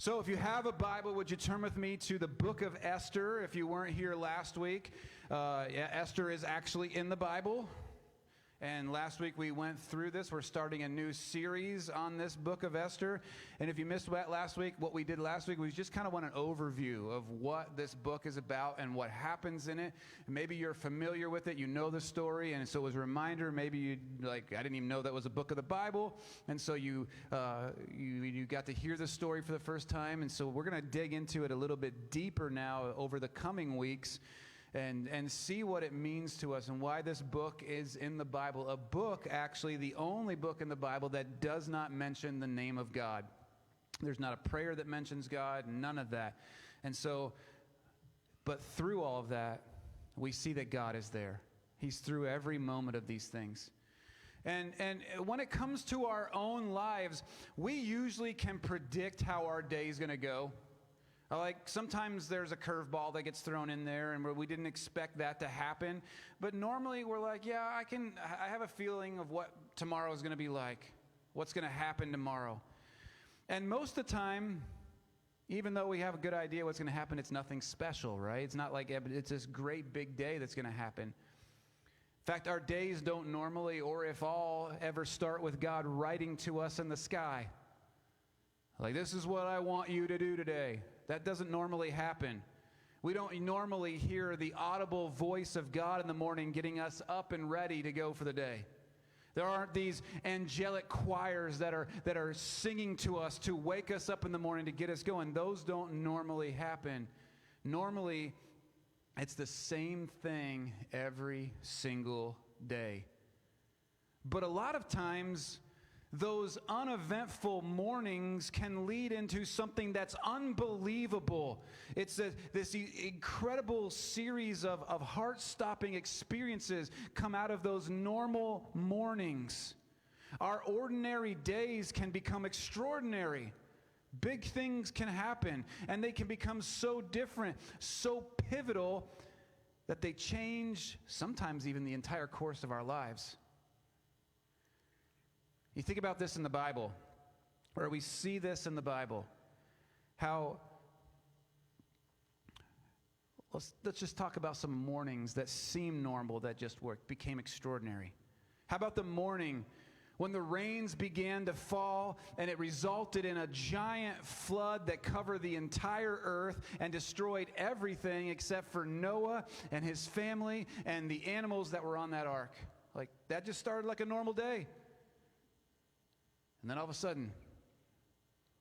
So if you have a Bible, would you turn with me to the book of Esther? If you weren't here last week, Esther is actually in the Bible. And last week we went through this. We're starting a new series on this book of Esther. And if you missed last week, what we did last week, we just kind of want an overview of what this book is about and what happens in it. And maybe you're familiar with it, you know the story, and so it was a reminder. Maybe you I didn't even know that was a book of the Bible, and so you got to hear the story for the first time. And so we're going to dig into it a little bit deeper now over the coming weeks. And see what it means to us and why this book is in the Bible. A book, actually, the only book in the Bible that does not mention the name of God. There's not a prayer that mentions God, none of that. And so, but through all of that, we see that God is there. He's through every moment of these things. And when it comes to our own lives, we usually can predict how our day is going to go. Like sometimes there's a curveball that gets thrown in there and we didn't expect that to happen. But normally we're like, yeah, I have a feeling of what tomorrow is going to be like, what's going to happen tomorrow. And most of the time, even though we have a good idea what's going to happen, it's nothing special, right? It's not like it's this great big day that's going to happen. In fact, our days don't normally, or if all, ever start with God writing to us in the sky. Like, this is what I want you to do today. That doesn't normally happen. We don't normally hear the audible voice of God in the morning getting us up and ready to go for the day. There aren't these angelic choirs that are singing to us to wake us up in the morning to get us going. Those don't normally happen. Normally, it's the same thing every single day. But a lot of times, those uneventful mornings can lead into something that's unbelievable. It's this incredible series of heart-stopping experiences come out of those normal mornings. Our ordinary days can become extraordinary. Big things can happen, and they can become so different, so pivotal, that they change sometimes even the entire course of our lives. You think about this in the Bible, or we see this in the Bible, how, let's just talk about some mornings that seem normal that just became extraordinary. How about the morning when the rains began to fall and it resulted in a giant flood that covered the entire earth and destroyed everything except for Noah and his family and the animals that were on that ark? Like, that just started like a normal day. And then all of a sudden,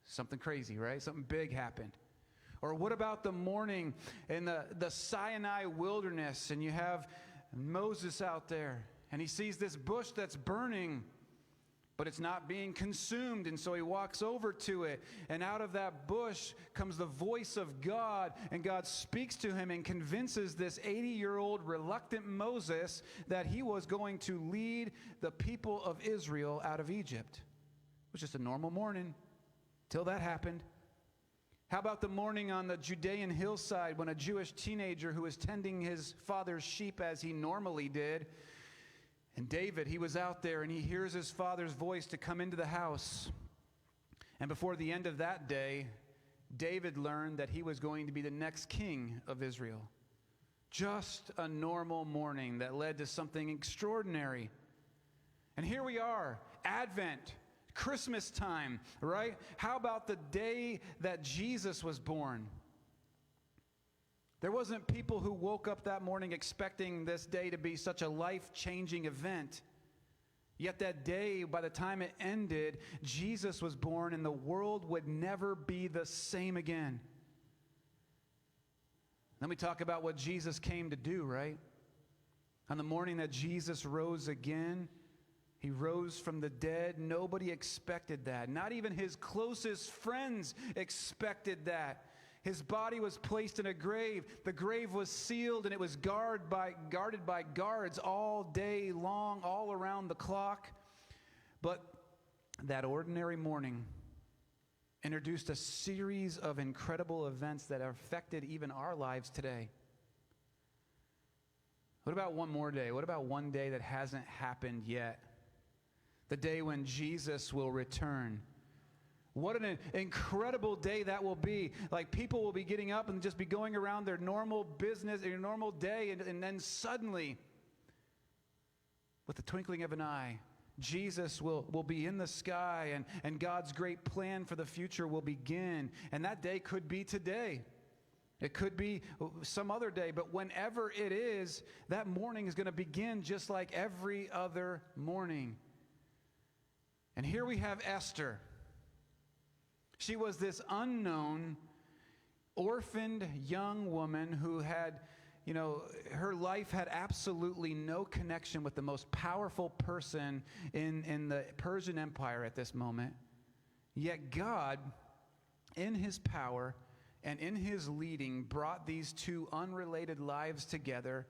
something crazy, right? Something big happened. Or what about the morning in the Sinai wilderness, and you have Moses out there, and he sees this bush that's burning, but it's not being consumed, and so he walks over to it, and out of that bush comes the voice of God, and God speaks to him and convinces this 80-year-old reluctant Moses that he was going to lead the people of Israel out of Egypt. It was just a normal morning till that happened. How about the morning on the Judean hillside when a Jewish teenager who was tending his father's sheep as he normally did, and David, he was out there and he hears his father's voice to come into the house. And before the end of that day, David learned that he was going to be the next king of Israel. Just a normal morning that led to something extraordinary. And here we are, Advent, Christmas time, right? How about the day that Jesus was born? There wasn't people who woke up that morning expecting this day to be such a life-changing event. Yet that day, by the time it ended, Jesus was born and the world would never be the same again. Then we talk about what Jesus came to do, right? On the morning that Jesus rose again, he rose from the dead. Nobody expected that. Not even his closest friends expected that. His body was placed in a grave. The grave was sealed, and it was guarded by guards all day long, all around the clock. But that ordinary morning introduced a series of incredible events that have affected even our lives today. What about one more day? What about one day that hasn't happened yet? The day when Jesus will return. What an incredible day that will be. Like, people will be getting up and just be going around their normal business, their normal day, and then suddenly, with the twinkling of an eye, Jesus will be in the sky, and God's great plan for the future will begin. And that day could be today. It could be some other day, but whenever it is, that morning is going to begin just like every other morning. And here we have Esther. She was this unknown, orphaned young woman who had, her life had absolutely no connection with the most powerful person in the Persian Empire at this moment. Yet God, in his power and in his leading, brought these two unrelated lives together.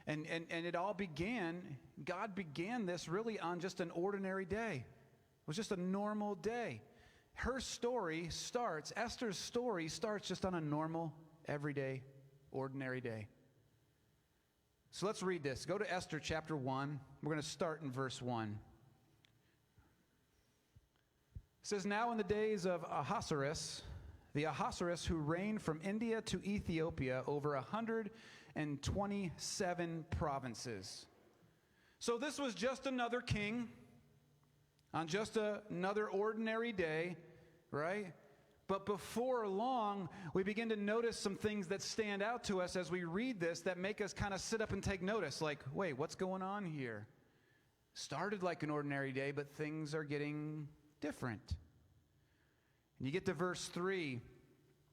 And it all began, God began this really on just an ordinary day. It was just a normal day. Esther's story starts just on a normal, everyday, ordinary day. So let's read this. Go to Esther chapter 1. We're going to start in verse 1. It says, "Now in the days of Ahasuerus, the Ahasuerus who reigned from India to Ethiopia over 127 provinces." So this was just another king on just another ordinary day, right? But before long, we begin to notice some things that stand out to us as we read this that make us kind of sit up and take notice. Like, wait, what's going on here? Started like an ordinary day, but things are getting different. And you get to verse 3,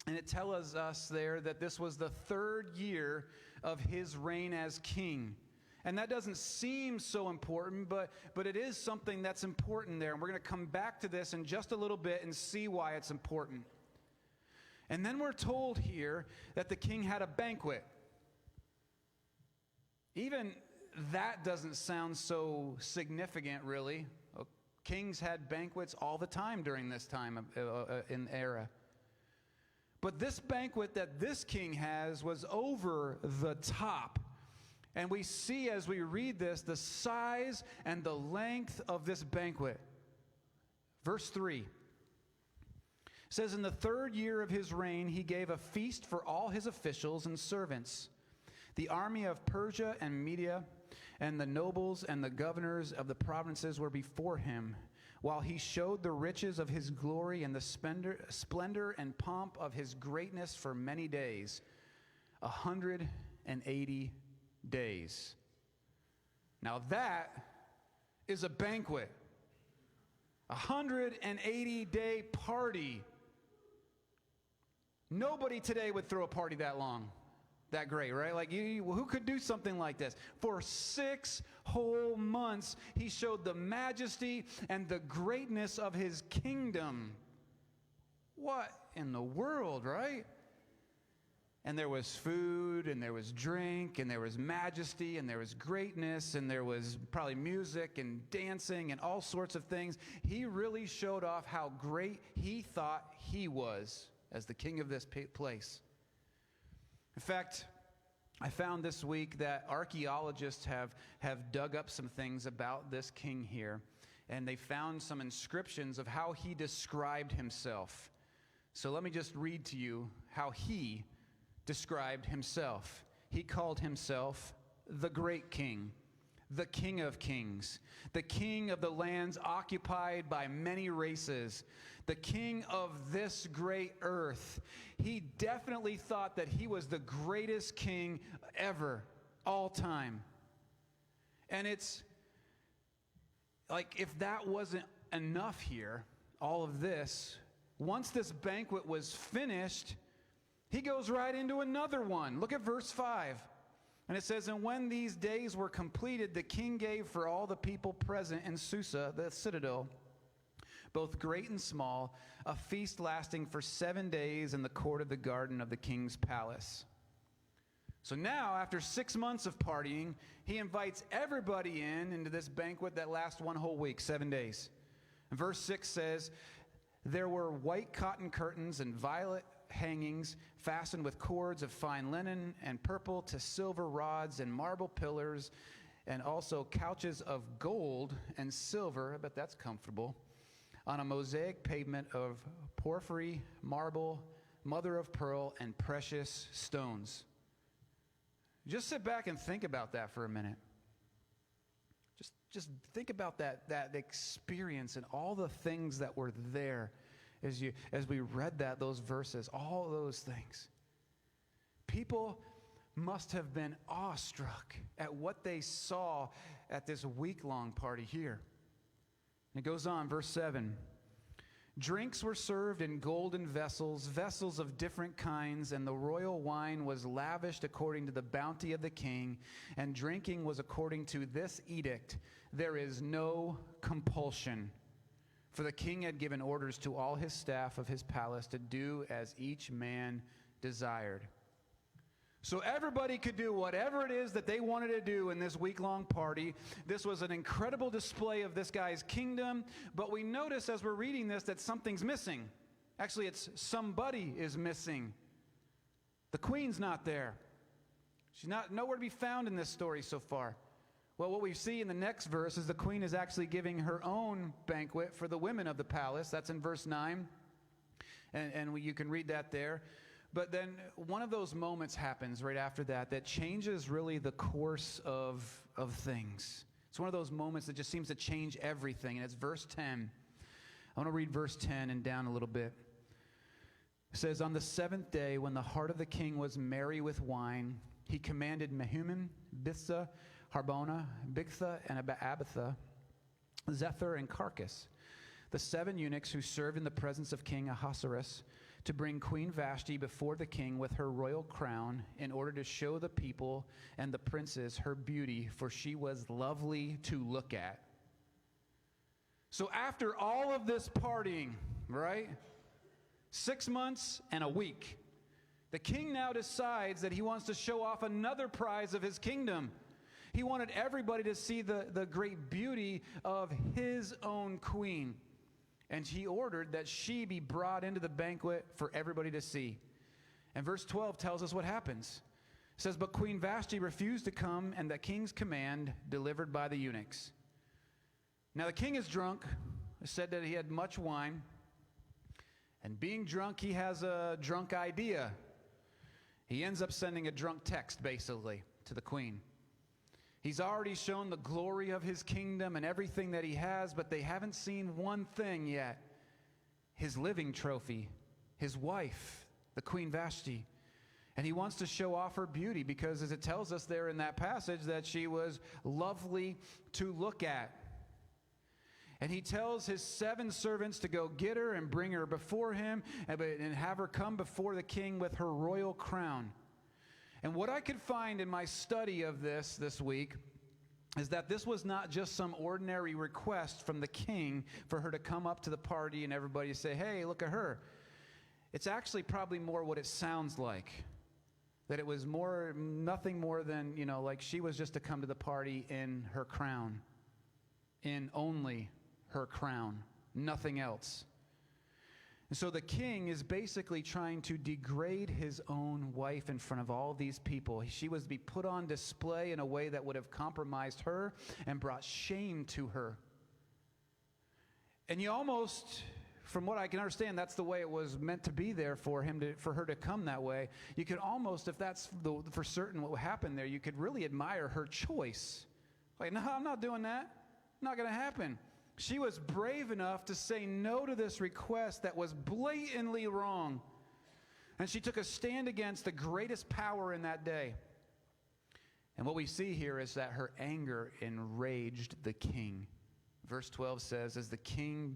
and it tells us there that this was the 3rd year of his reign as king. And that doesn't seem so important, but it is something that's important there. And we're going to come back to this in just a little bit and see why it's important. And then we're told here that the king had a banquet. Even that doesn't sound so significant, really. Kings had banquets all the time during this time in the era. But this banquet that this king has was over the top. And we see as we read this, the size and the length of this banquet. Verse 3 says, "In the 3rd year of his reign, he gave a feast for all his officials and servants. The army of Persia and Media and the nobles and the governors of the provinces were before him, while he showed the riches of his glory and the splendor and pomp of his greatness for many days, 180 days." Now that is a banquet. 180-day party. Nobody today would throw a party that long, that great, right? Like, who could do something like this? For 6 whole months, he showed the majesty and the greatness of his kingdom. What in the world, right? And there was food, and there was drink, and there was majesty, and there was greatness, and there was probably music and dancing and all sorts of things. He really showed off how great he thought he was as the king of this place. In fact, I found this week that archaeologists have dug up some things about this king here, and they found some inscriptions of how he described himself. So let me just read to you how he described himself. He called himself the great king, the king of kings, the king of the lands occupied by many races, the king of this great earth. He definitely thought that he was the greatest king ever, all time. And it's like, if that wasn't enough here, all of this, once this banquet was finished, he goes right into another one. Look at verse 5. And it says, "And when these days were completed, the king gave for all the people present in Susa, the citadel, both great and small, a feast lasting for 7 days in the court of the garden of the king's palace." So now, after 6 months of partying, he invites everybody into this banquet that lasts 1 whole week, 7 days. And verse 6 says, "There were white cotton curtains and violet hangings fastened with cords of fine linen and purple to silver rods and marble pillars, and also couches of gold and silver," I bet that's comfortable, on a mosaic pavement of porphyry, marble, mother of pearl, and precious stones. Just sit back and think about that for a minute. Just think about that experience and all the things that were there as we read those verses, all those things. People must have been awestruck at what they saw at this week-long party here. And it goes on, verse 7. Drinks were served in golden vessels, vessels of different kinds, and the royal wine was lavished according to the bounty of the king, and drinking was according to this edict: there is no compulsion. For the king had given orders to all his staff of his palace to do as each man desired. So everybody could do whatever it is that they wanted to do in this week-long party. This was an incredible display of this guy's kingdom, but we notice as we're reading this that something's missing. Actually, it's somebody is missing. The queen's not there. She's nowhere to be found in this story so far. Well, what we see in the next verse is the queen is actually giving her own banquet for the women of the palace. That's in verse 9, and you can read that there. But then one of those moments happens right after that changes really the course of things. It's one of those moments that just seems to change everything, and it's verse 10. I want to read verse 10 and down a little bit. It says, on the seventh day, when the heart of the king was merry with wine, he commanded Mehuman, Biztha, Harbona, Bigtha, and Abitha, Zethar, and Carcass, the 7 eunuchs who served in the presence of King Ahasuerus, to bring Queen Vashti before the king with her royal crown, in order to show the people and the princes her beauty, for she was lovely to look at. So after all of this partying, right, 6 months and a week, the king now decides that he wants to show off another prize of his kingdom. He wanted everybody to see the great beauty of his own queen. And he ordered that she be brought into the banquet for everybody to see. And verse 12 tells us what happens. It says, but Queen Vashti refused to come, and the king's command delivered by the eunuchs. Now the king is drunk. It said that he had much wine. And being drunk, he has a drunk idea. He ends up sending a drunk text, basically, to the queen. He's already shown the glory of his kingdom and everything that he has, but they haven't seen one thing yet. His living trophy, his wife, the Queen Vashti. And he wants to show off her beauty because, as it tells us there in that passage, that she was lovely to look at. And he tells his 7 servants to go get her and bring her before him and have her come before the king with her royal crown. And what I could find in my study of this week is that this was not just some ordinary request from the king for her to come up to the party and everybody say, hey, look at her. It's actually probably more what it sounds like. That it was nothing more than, like she was just to come to the party in her crown. In only her crown. Nothing else. And so the king is basically trying to degrade his own wife in front of all these people. She was to be put on display in a way that would have compromised her and brought shame to her. And you almost, from what I can understand, that's the way it was meant to be there for her to come that way. You could almost, if that's for certain what happened there, you could really admire her choice. Like, no, I'm not doing that. Not going to happen. She was brave enough to say no to this request that was blatantly wrong. And she took a stand against the greatest power in that day. And what we see here is that her anger enraged the king. Verse 12 says, as the king,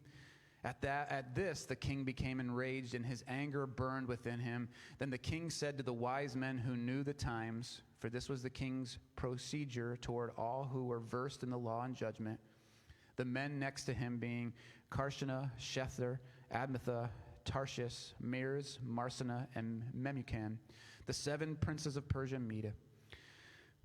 at this the king became enraged, and his anger burned within him. Then the king said to the wise men who knew the times, for this was the king's procedure toward all who were versed in the law and judgment, the men next to him being Karshena, Shethar, Admatha, Tarshish, Meres, Marsena, and Memucan, the 7 princes of Persia and Media,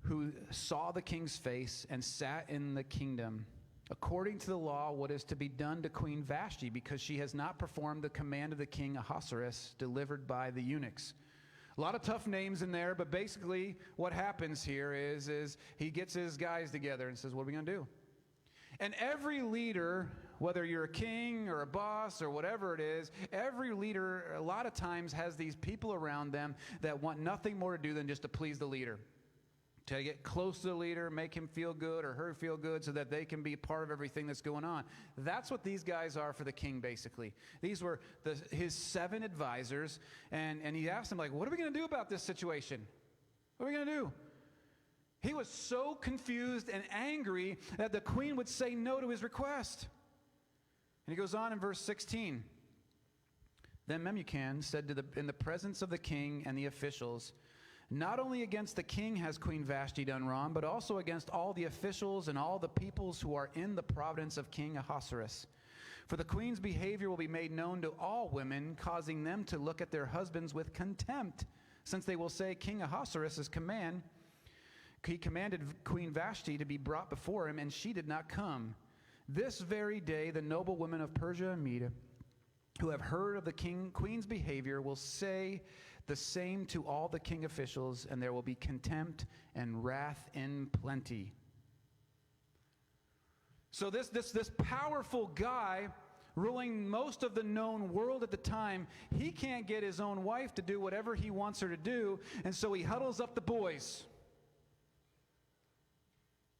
who saw the king's face and sat in the kingdom, according to the law, what is to be done to Queen Vashti, because she has not performed the command of the king Ahasuerus, delivered by the eunuchs. A lot of tough names in there, but basically what happens here is he gets his guys together and says, what are we going to do? And every leader Whether you're a king or a boss or whatever it is, every leader a lot of times has these people around them that want nothing more to do than just to please the leader. To get close to the leader, make him feel good or her feel good so that they can be part of everything that's going on. That's what these guys are for the king, basically. These were his 7 advisors, and he asked them, like, what are we going to do about this situation? What are we going to do? He was so confused and angry that the queen would say no to his request. And he goes on in verse 16. Then Memucan said in the presence of the king and the officials, not only against the king has Queen Vashti done wrong, but also against all the officials and all the peoples who are in the province of King Ahasuerus. For the queen's behavior will be made known to all women, causing them to look at their husbands with contempt, since they will say, King Ahasuerus' command, he commanded Queen Vashti to be brought before him, and she did not come. This very day the noble women of Persia and Media, who have heard of the queen's behavior, will say the same to all the king officials, and there will be contempt and wrath in plenty. So this powerful guy ruling most of the known world at the time, he can't get his own wife to do whatever he wants her to do, and so he huddles up the boys.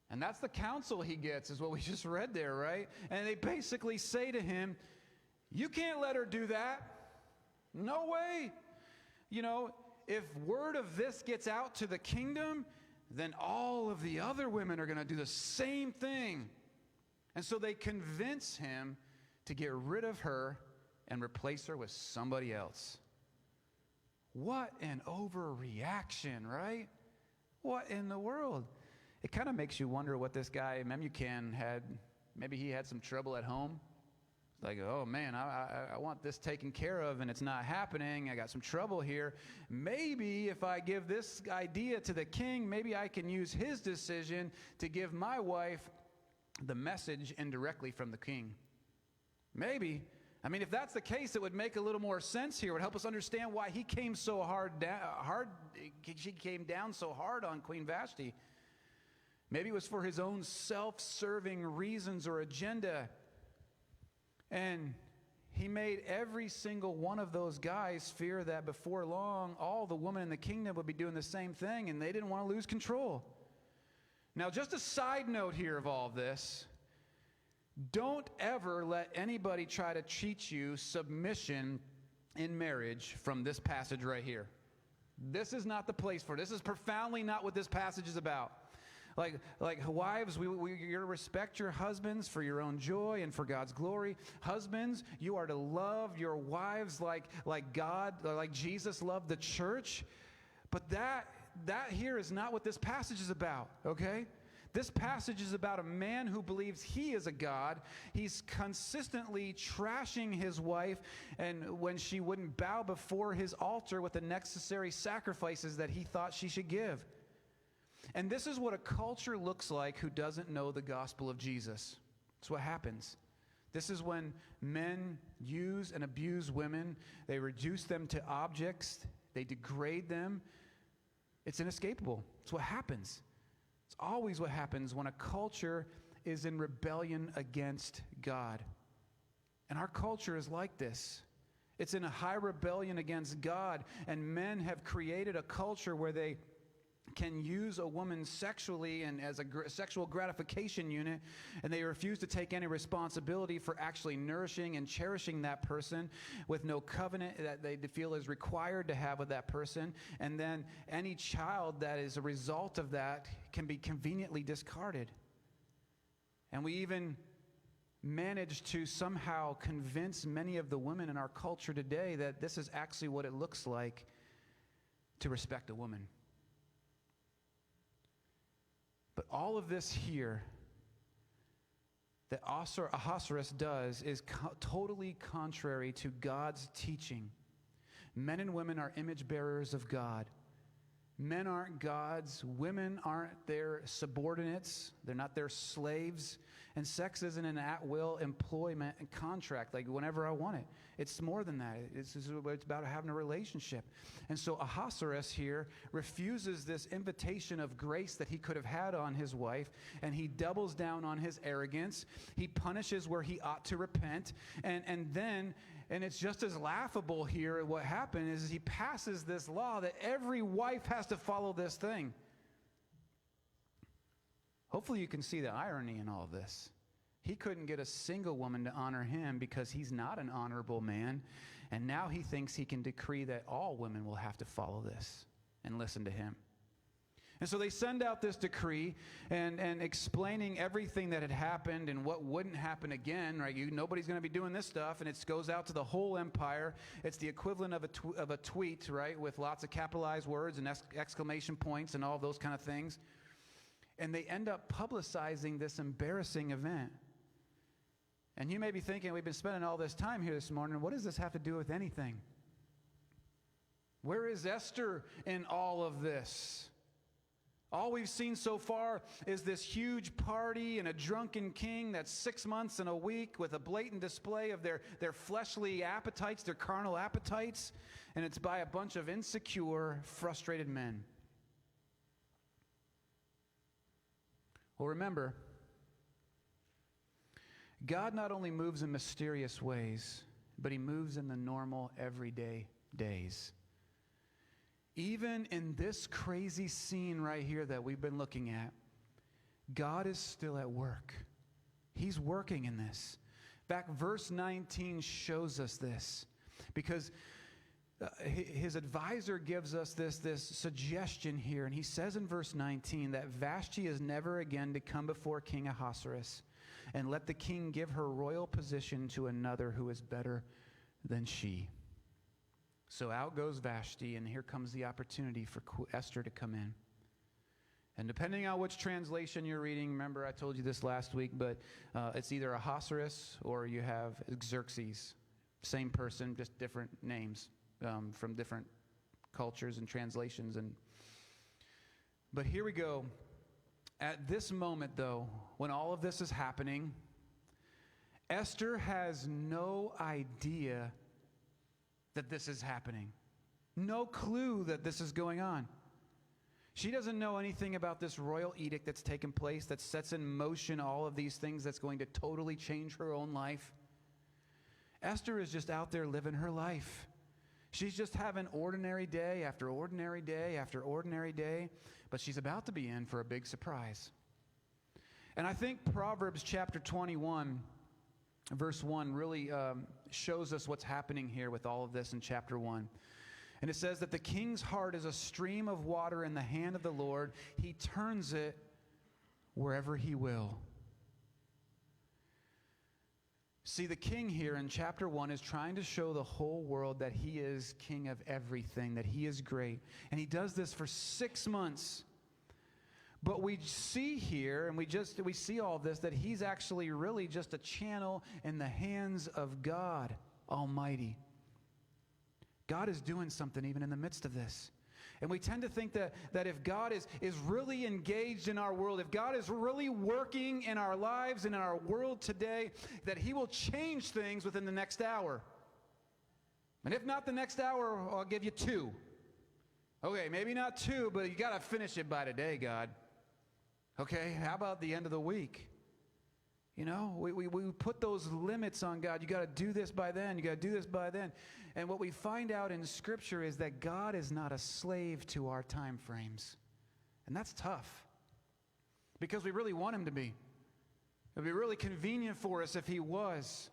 And that's the counsel he gets, is what we just read there, right? And they basically say to him, you can't let her do that. No way. You know, if word of this gets out to the kingdom, then all of the other women are going to do the same thing. And so they convince him to get rid of her and replace her with somebody else. What an overreaction, right? What in the world? It kind of makes you wonder what this guy Memucan had. Maybe he had some trouble at home. Like, oh man, I want this taken care of and it's not happening. I got some trouble here. Maybe if I give this idea to the king, maybe I can use his decision to give my wife the message indirectly from the king. Maybe. I mean, if that's the case, it would make a little more sense here. It would help us understand why he came so she came down so hard on Queen Vashti. Maybe it was for his own self-serving reasons or agenda. And he made every single one of those guys fear that before long, all the women in the kingdom would be doing the same thing, and they didn't want to lose control. Now, just a side note here of all this, don't ever let anybody try to teach you submission in marriage from this passage right here. This is not the place for it. This is profoundly not what this passage is about. Like wives, you're to respect your husbands for your own joy and for God's glory. Husbands, you are to love your wives like God, like Jesus loved the church. But that here is not what this passage is about, okay? This passage is about a man who believes he is a God. He's consistently trashing his wife, and when she wouldn't bow before his altar with the necessary sacrifices that he thought she should give. And this is what a culture looks like who doesn't know the gospel of Jesus. That's what happens. This is when men use and abuse women. They reduce them to objects. They degrade them. It's inescapable. It's what happens. It's always what happens when a culture is in rebellion against God. And our culture is like this. It's in a high rebellion against God, and men have created a culture where they can use a woman sexually and as a sexual gratification unit, and they refuse to take any responsibility for actually nourishing and cherishing that person with no covenant that they feel is required to have with that person. And then any child that is a result of that can be conveniently discarded. And we even manage to somehow convince many of the women in our culture today that this is actually what it looks like to respect a woman. But all of this here that Ahasuerus does is totally contrary to God's teaching. Men and women are image bearers of God. Men aren't gods. Women aren't their subordinates. They're not their slaves. And sex isn't an at-will employment and contract, like whenever I want it. It's more than that. It's about having a relationship. And so Ahasuerus here refuses this invitation of grace that he could have had on his wife, and he doubles down on his arrogance. He punishes where he ought to repent. And it's just as laughable here. What happened is he passes this law that every wife has to follow this thing. Hopefully you can see the irony in all of this. He couldn't get a single woman to honor him because he's not an honorable man. And now he thinks he can decree that all women will have to follow this and listen to him. And so they send out this decree and explaining everything that had happened and what wouldn't happen again, right? Nobody's going to be doing this stuff, and it goes out to the whole empire. It's the equivalent of a tweet, right, with lots of capitalized words and exclamation points and all those kind of things. And they end up publicizing this embarrassing event. And you may be thinking, we've been spending all this time here this morning. What does this have to do with anything? Where is Esther in all of this? All we've seen so far is this huge party and a drunken king that's 6 months and a week with a blatant display of their fleshly appetites, their carnal appetites, and it's by a bunch of insecure, frustrated men. Well, remember, God not only moves in mysterious ways, but he moves in the normal, everyday days. Even in this crazy scene right here that we've been looking at, God is still at work. He's working in this. In fact, verse 19 shows us this, because his advisor gives us this suggestion here, and he says in verse 19 that Vashti is never again to come before King Ahasuerus, and let the king give her royal position to another who is better than she. So out goes Vashti, and here comes the opportunity for Esther to come in. And depending on which translation you're reading, remember I told you this last week, but it's either Ahasuerus or you have Xerxes. Same person, just different names from different cultures and translations. But here we go. At this moment, though, when all of this is happening, Esther has no idea that this is happening. No clue that this is going on. She doesn't know anything about this royal edict that's taken place that sets in motion all of these things that's going to totally change her own life. Esther is just out there living her life. She's just having ordinary day after ordinary day after ordinary day, but she's about to be in for a big surprise. And I think Proverbs chapter 21, verse 1 really shows us what's happening here with all of this in chapter 1. And it says that the king's heart is a stream of water in the hand of the Lord. He turns it wherever he will. See, the king here in chapter 1 is trying to show the whole world that he is king of everything, that he is great. And he does this for 6 months. But we see here, and we see all this, that he's actually really just a channel in the hands of God Almighty. God is doing something even in the midst of this. And we tend to think that if God is really engaged in our world, if God is really working in our lives and in our world today, that he will change things within the next hour. And if not the next hour, I'll give you 2. Okay, maybe not 2, but you got to finish it by today, God. Okay, how about the end of the week? You know, we put those limits on God. You got to do this by then. You got to do this by then. And what we find out in Scripture is that God is not a slave to our time frames. And that's tough, because we really want him to be. It would be really convenient for us if he was.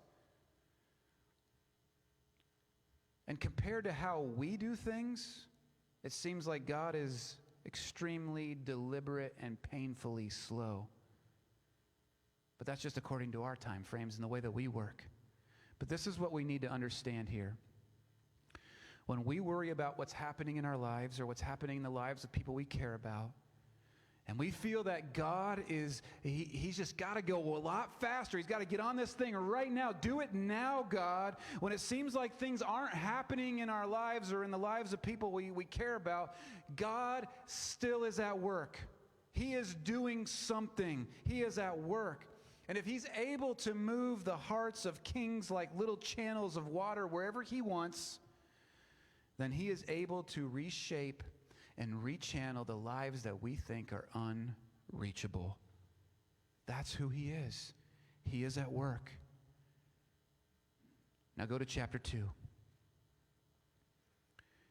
And compared to how we do things, it seems like God is extremely deliberate and painfully slow. But that's just according to our time frames and the way that we work. But this is what we need to understand here. When we worry about what's happening in our lives or what's happening in the lives of people we care about, And we feel that God he's just got to go a lot faster. He's got to get on this thing right now. Do it now, God. When it seems like things aren't happening in our lives or in the lives of people we care about, God still is at work. He is doing something. He is at work. And if he's able to move the hearts of kings like little channels of water wherever he wants, then he is able to reshape and rechannel the lives that we think are unreachable. That's who he is. He is at work. Now go to chapter 2.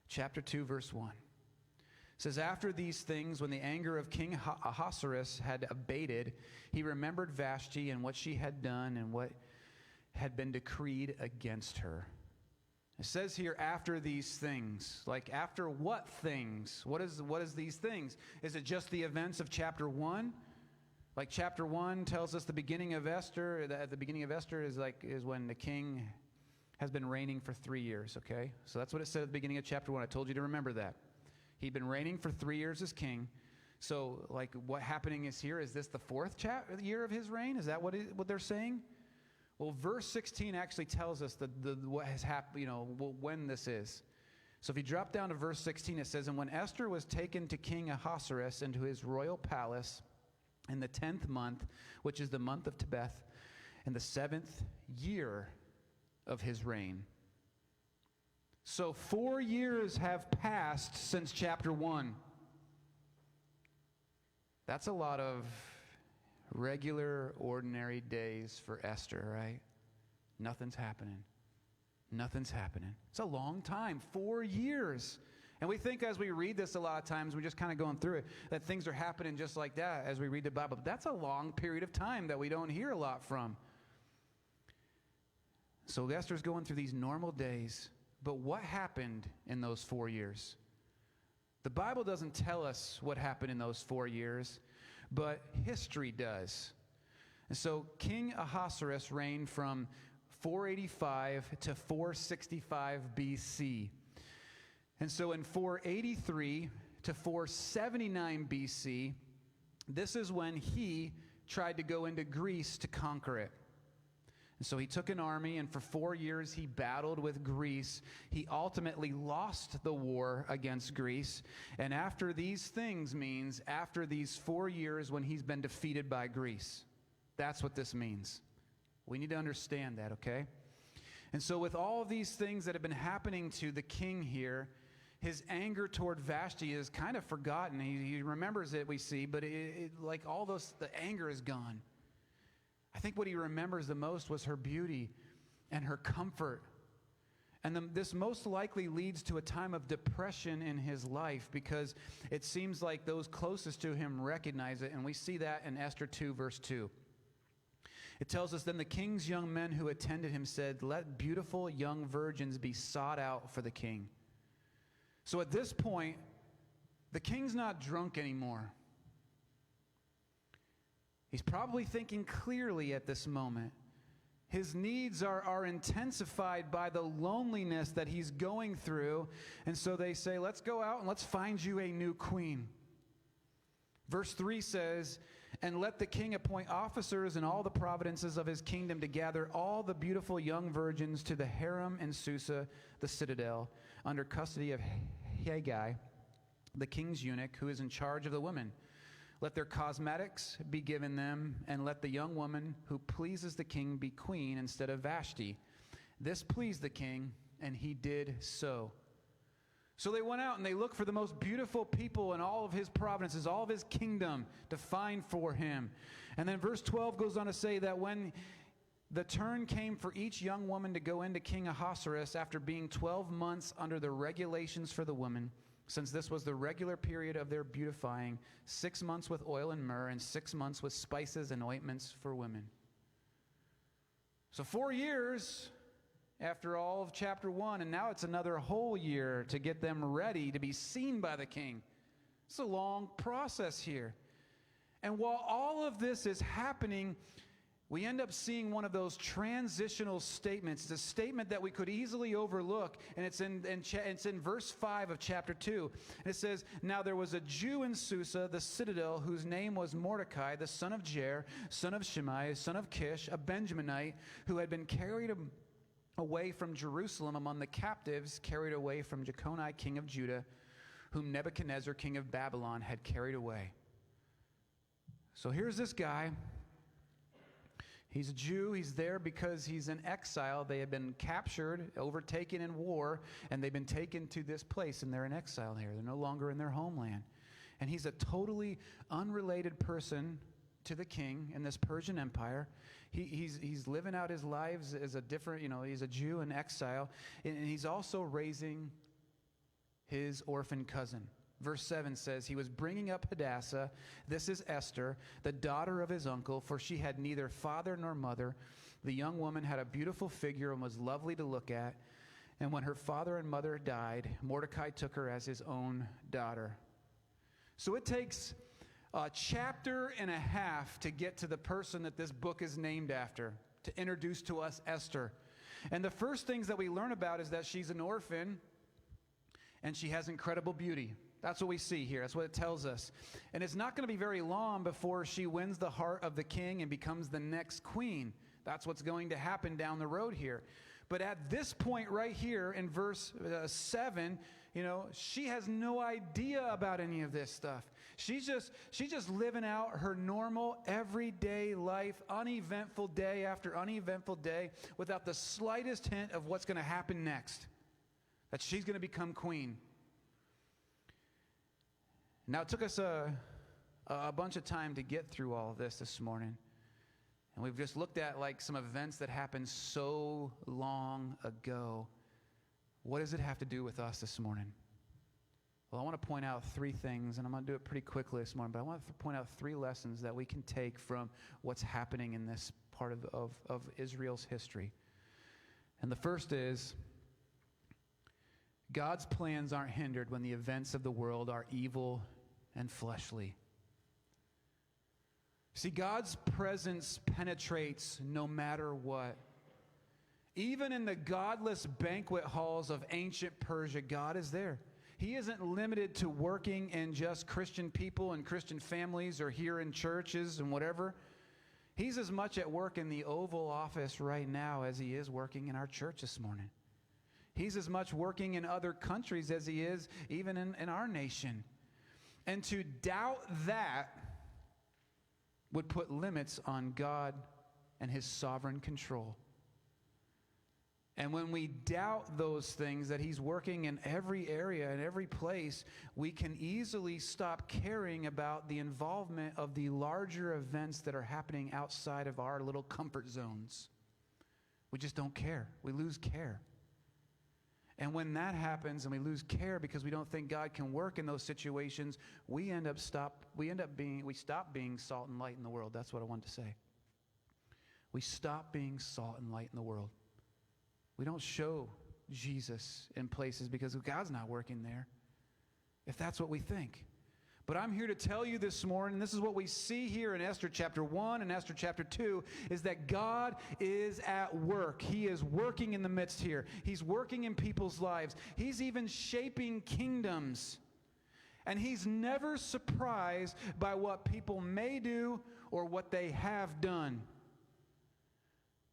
Chapter 2, verse 1. It says, after these things, when the anger of King Ahasuerus had abated, he remembered Vashti and what she had done and what had been decreed against her. It says here, after these things. Like, after what things? What is these things? Is it just the events of chapter 1? Like, chapter 1 tells us the beginning of Esther. At the beginning of Esther is when the king has been reigning for 3 years, okay? So that's what it said at the beginning of chapter 1. I told you to remember that. He'd been reigning for 3 years as king. So, like, what happening is here? Is this the fourth year of his reign? Is that what they're saying? Well, verse 16 actually tells us what has happened, when this is. So if you drop down to verse 16, it says, and when Esther was taken to King Ahasuerus into his royal palace in the 10th month, which is the month of Tebeth, in the 7th year of his reign. So 4 years have passed since chapter 1. That's a lot of regular, ordinary days for Esther, right? Nothing's happening. Nothing's happening. It's a long time, 4 years. And we think as we read this a lot of times, we're just kind of going through it, that things are happening just like that as we read the Bible. But that's a long period of time that we don't hear a lot from. So Esther's going through these normal days. But what happened in those 4 years? The Bible doesn't tell us what happened in those 4 years, but history does. And so King Ahasuerus reigned from 485 to 465 BC. And so in 483 to 479 BC, this is when he tried to go into Greece to conquer it. And so he took an army, and for 4 years he battled with Greece. He ultimately lost the war against Greece. And after these things means after these 4 years when he's been defeated by Greece. That's what this means. We need to understand that, okay? And so with all of these things that have been happening to the king here, his anger toward Vashti is kind of forgotten. He remembers it, we see, but like all the anger is gone. I think what he remembers the most was her beauty and her comfort. And this most likely leads to a time of depression in his life because it seems like those closest to him recognize it. And we see that in Esther 2, verse 2. It tells us, then the king's young men who attended him said, let beautiful young virgins be sought out for the king. So at this point, the king's not drunk anymore. He's probably thinking clearly at this moment. His needs are intensified by the loneliness that he's going through. And so they say, let's go out and let's find you a new queen. Verse 3 says, and let the king appoint officers in all the provinces of his kingdom to gather all the beautiful young virgins to the harem in Susa, the citadel, under custody of Haggai, the king's eunuch, who is in charge of the women. Let their cosmetics be given them, and let the young woman who pleases the king be queen instead of Vashti. This pleased the king, and he did so. So they went out and they looked for the most beautiful people in all of his provinces, all of his kingdom, to find for him. And then verse 12 goes on to say that when the turn came for each young woman to go into King Ahasuerus after being 12 months under the regulations for the women, since this was the regular period of their beautifying, 6 months with oil and myrrh, and 6 months with spices and ointments for women. So 4 years after all of chapter 1, and now it's another whole year to get them ready to be seen by the king. It's a long process here. And while all of this is happening, we end up seeing one of those transitional statements. It's a statement that we could easily overlook, and it's in verse 5 of chapter 2. And it says, "Now there was a Jew in Susa, the citadel, whose name was Mordecai, the son of Jair, son of Shimei, son of Kish, a Benjaminite, who had been carried away from Jerusalem among the captives, carried away from Jeconiah, king of Judah, whom Nebuchadnezzar, king of Babylon, had carried away." So here's this guy. He's a Jew. He's there because he's in exile. They have been captured, overtaken in war, and they've been taken to this place, and they're in exile here. They're no longer in their homeland. And he's a totally unrelated person to the king in this Persian Empire. He's living out his lives as a different, he's a Jew in exile, and he's also raising his orphan cousin. Verse 7 says, "He was bringing up Hadassah," this is Esther, "the daughter of his uncle, for she had neither father nor mother. The young woman had a beautiful figure and was lovely to look at. And when her father and mother died, Mordecai took her as his own daughter." So it takes a chapter and a half to get to the person that this book is named after, to introduce to us Esther. And the first things that we learn about is that she's an orphan and she has incredible beauty. That's what we see here. That's what it tells us. And it's not going to be very long before she wins the heart of the king and becomes the next queen. That's what's going to happen down the road here. But at this point right here in verse 7, she has no idea about any of this stuff. She's just living out her normal everyday life, uneventful day after uneventful day, without the slightest hint of what's going to happen next, that she's going to become queen. Now, it took us a bunch of time to get through all of this morning. And we've just looked at some events that happened so long ago. What does it have to do with us this morning? Well, I want to point out three things, and I'm going to do it pretty quickly this morning, but I want to point out three lessons that we can take from what's happening in this part of Israel's history. And the first is, God's plans aren't hindered when the events of the world are evil and fleshly. See, God's presence penetrates no matter what. Even in the godless banquet halls of ancient Persia, God is there. He isn't limited to working in just Christian people and Christian families or here in churches and whatever. He's as much at work in the Oval Office right now as he is working in our church this morning. He's as much working in other countries as he is even in our nation. And to doubt that would put limits on God and his sovereign control. And when we doubt those things, that he's working in every area, in every place, we can easily stop caring about the involvement of the larger events that are happening outside of our little comfort zones. We just don't care. We lose care. And when that happens and we lose care because we don't think God can work in those situations, we stop being salt and light in the world. That's what I wanted to say. We stop being salt and light in the world. We don't show Jesus in places because God's not working there, if that's what we think. But I'm here to tell you this morning, this is what we see here in Esther chapter 1 and Esther chapter 2, is that God is at work. He is working in the midst here. He's working in people's lives. He's even shaping kingdoms. And he's never surprised by what people may do or what they have done.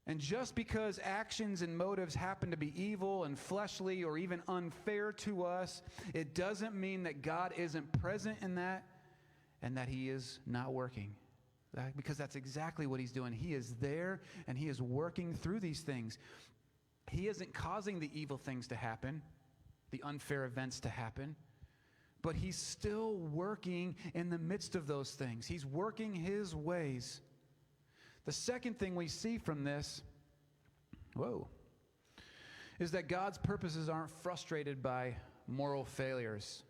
And just because actions and motives happen to be evil and fleshly or even unfair to us, it doesn't mean that God isn't present in that and that he is not working. Because that's exactly what he's doing. He is there and he is working through these things. He isn't causing the evil things to happen, the unfair events to happen, but he's still working in the midst of those things. He's working his ways. The second thing we see from this, is that God's purposes aren't frustrated by moral failures.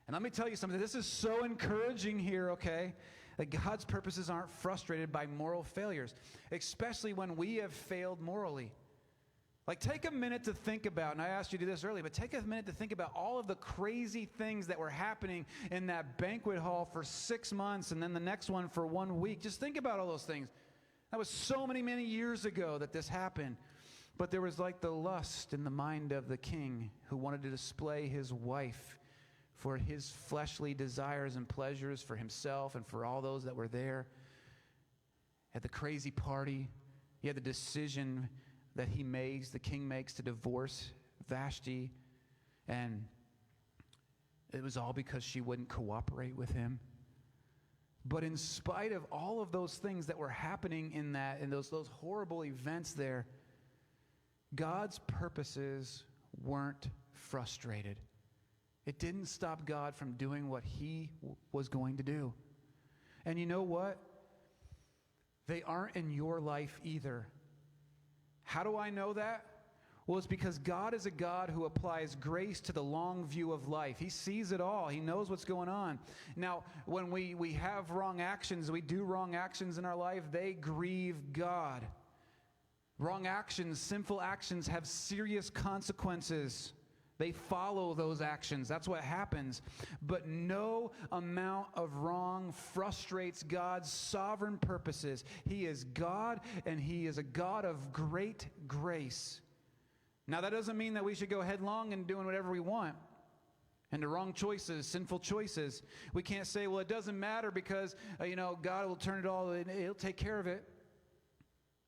And let me tell you something. This is so encouraging here, okay? That God's purposes aren't frustrated by moral failures, especially when we have failed morally. Take a minute to think about, and I asked you to do this earlier, but take a minute to think about all of the crazy things that were happening in that banquet hall for 6 months and then the next one for 1 week. Just think about all those things. That was so many, many years ago that this happened. But there was like the lust in the mind of the king who wanted to display his wife for his fleshly desires and pleasures for himself and for all those that were there. At the crazy party, he had the decision that the king makes to divorce Vashti. And it was all because she wouldn't cooperate with him. But in spite of all of those things that were happening in those horrible events there, God's purposes weren't frustrated. It didn't stop God from doing what he was going to do. And you know what? They aren't in your life either. How do I know that? Well, it's because God is a God who applies grace to the long view of life. He sees it all. He knows what's going on. Now, when we have wrong actions, we do wrong actions in our life, they grieve God. Wrong actions, sinful actions have serious consequences. They follow those actions. That's what happens. But no amount of wrong frustrates God's sovereign purposes. He is God, and he is a God of great grace. Now, that doesn't mean that we should go headlong and doing whatever we want. And the wrong choices, sinful choices. We can't say, well, it doesn't matter because, God will turn it all, and he'll take care of it.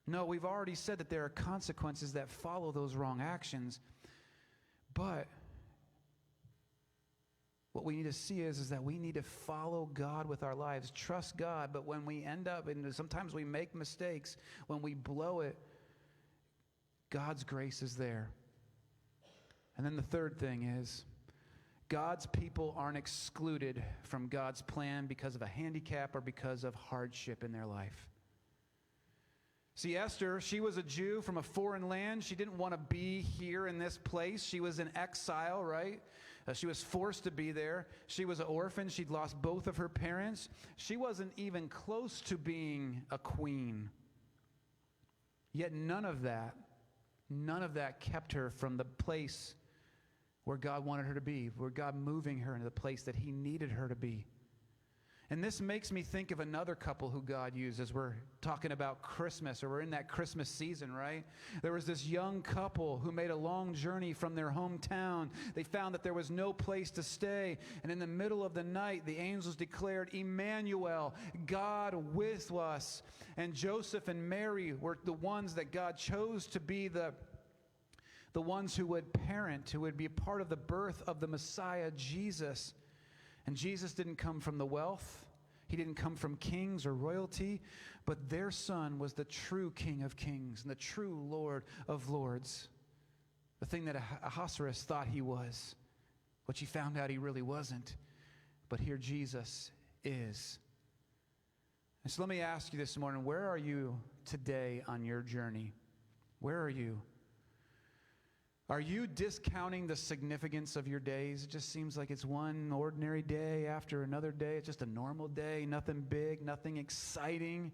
No, we've already said that there are consequences that follow those wrong actions. But what we need to see is that we need to follow God with our lives, trust God. But when we end up, and sometimes we make mistakes, when we blow it, God's grace is there. And then the third thing is, God's people aren't excluded from God's plan because of a handicap or because of hardship in their life. See, Esther, she was a Jew from a foreign land. She didn't want to be here in this place. She was in exile, right? She was forced to be there. She was an orphan. She'd lost both of her parents. She wasn't even close to being a queen. Yet none of that kept her from the place where God wanted her to be, where God moving her into the place that he needed her to be. And this makes me think of another couple who God used as we're talking about Christmas, or we're in that Christmas season, right? There was this young couple who made a long journey from their hometown. They found that there was no place to stay. And in the middle of the night, the angels declared, Emmanuel, God with us. And Joseph and Mary were the ones that God chose to be the ones who would parent, who would be a part of the birth of the Messiah, Jesus. And Jesus didn't come from the wealth. He didn't come from kings or royalty. But their son was the true King of kings and the true Lord of lords. The thing that Ahasuerus thought he was, which he found out he really wasn't. But here Jesus is. And so let me ask you this morning, where are you today on your journey? Where are you? Are you discounting the significance of your days? It just seems like it's one ordinary day after another day. It's just a normal day, nothing big, nothing exciting.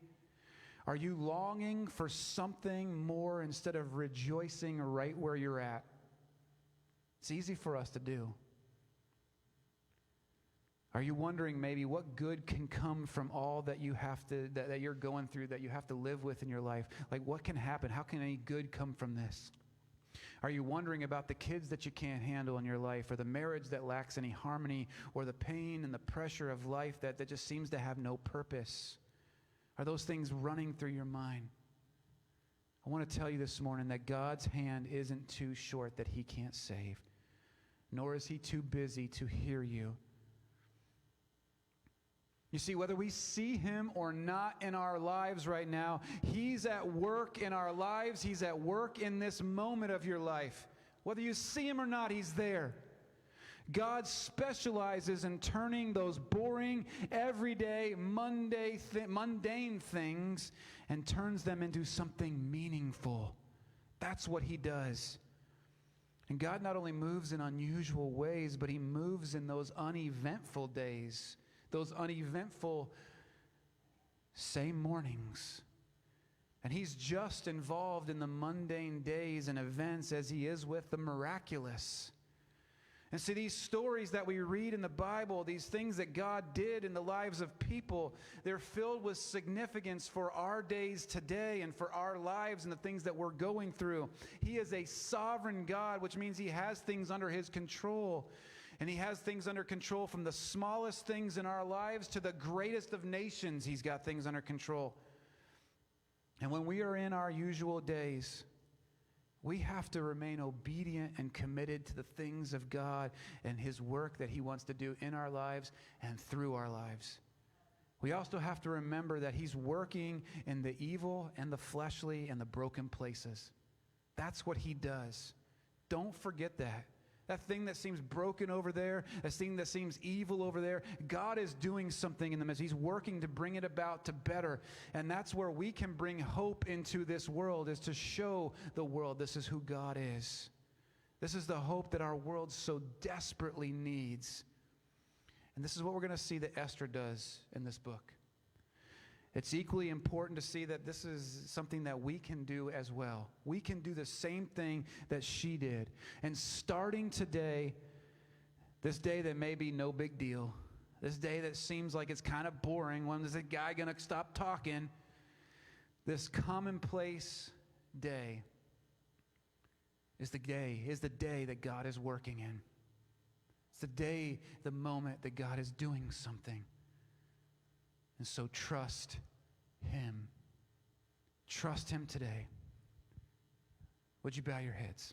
Are you longing for something more instead of rejoicing right where you're at? It's easy for us to do. Are you wondering maybe what good can come from all that you have to, that you're going through, that you have to live with in your life? Like, what can happen? How can any good come from this? Are you wondering about the kids that you can't handle in your life, or the marriage that lacks any harmony, or the pain and the pressure of life that just seems to have no purpose? Are those things running through your mind? I want to tell you this morning that God's hand isn't too short that he can't save, nor is he too busy to hear you. You see, whether we see him or not in our lives right now, he's at work in our lives. He's at work in this moment of your life. Whether you see him or not, he's there. God specializes in turning those boring, everyday, mundane things and turns them into something meaningful. That's what he does. And God not only moves in unusual ways, but he moves in those uneventful days. Those uneventful same mornings. And he's just involved in the mundane days and events as he is with the miraculous. And see, these stories that we read in the Bible, these things that God did in the lives of people, they're filled with significance for our days today and for our lives and the things that we're going through. He is a sovereign God, which means He has things under His control. And He has things under control from the smallest things in our lives to the greatest of nations. He's got things under control. And when we are in our usual days, we have to remain obedient and committed to the things of God and His work that He wants to do in our lives and through our lives. We also have to remember that He's working in the evil and the fleshly and the broken places. That's what He does. Don't forget that. That thing that seems broken over there, that thing that seems evil over there, God is doing something in the midst. He's working to bring it about to better. And that's where we can bring hope into this world, is to show the world this is who God is. This is the hope that our world so desperately needs. And this is what we're going to see that Esther does in this book. It's equally important to see that this is something that we can do as well. We can do the same thing that she did. And starting today, this day that may be no big deal, this day that seems like it's kind of boring, when is the guy going to stop talking? This commonplace day is the day that God is working in. It's the day, the moment that God is doing something. And so trust Him. Trust Him today. Would you bow your heads?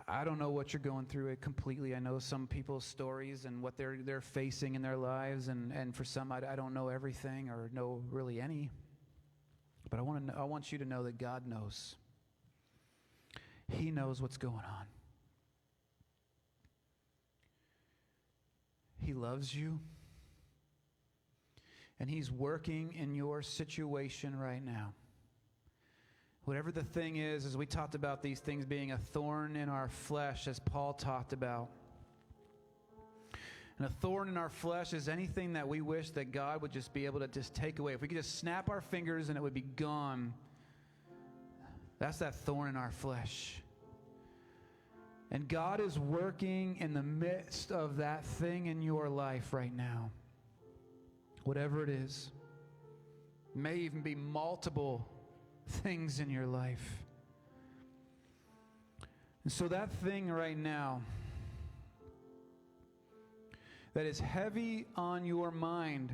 I don't know what you're going through it completely. I know some people's stories and what they're facing in their lives, and for some I don't know everything or know really any. But I want you to know that God knows. He knows what's going on. He loves you. And He's working in your situation right now. Whatever the thing is, as we talked about these things being a thorn in our flesh, as Paul talked about. And a thorn in our flesh is anything that we wish that God would just be able to just take away. If we could just snap our fingers and it would be gone. That's that thorn in our flesh. And God is working in the midst of that thing in your life right now. Whatever it is. It may even be multiple things in your life. And so that thing right now that is heavy on your mind,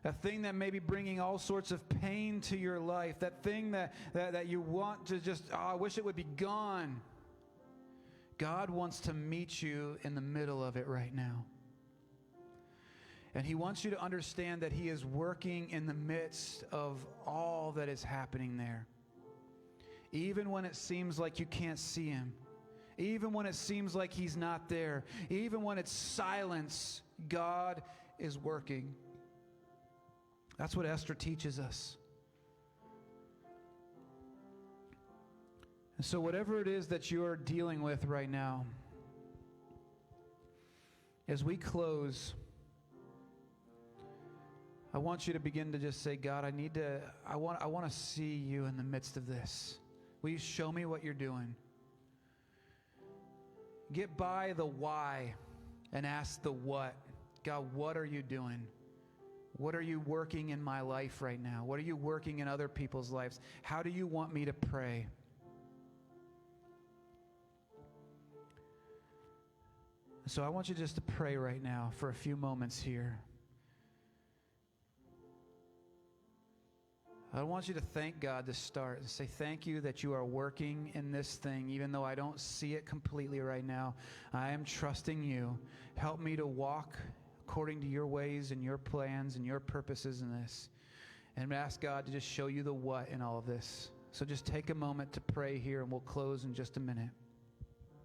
that thing that may be bringing all sorts of pain to your life, that thing that you want to just, I wish it would be gone. God wants to meet you in the middle of it right now. And He wants you to understand that He is working in the midst of all that is happening there. Even when it seems like you can't see Him. Even when it seems like He's not there. Even when it's silence, God is working. That's what Esther teaches us. And so whatever it is that you're dealing with right now, as we close, I want you to begin to just say, God, I want to see You in the midst of this. Will You show me what You're doing? Get by the why and ask the what. God, what are You doing? What are You working in my life right now? What are You working in other people's lives? How do You want me to pray? So I want you just to pray right now for a few moments here. I want you to thank God to start and say, thank You that You are working in this thing, even though I don't see it completely right now. I am trusting You. Help me to walk according to Your ways and Your plans and Your purposes in this. And ask God to just show you the what in all of this. So just take a moment to pray here, and we'll close in just a minute.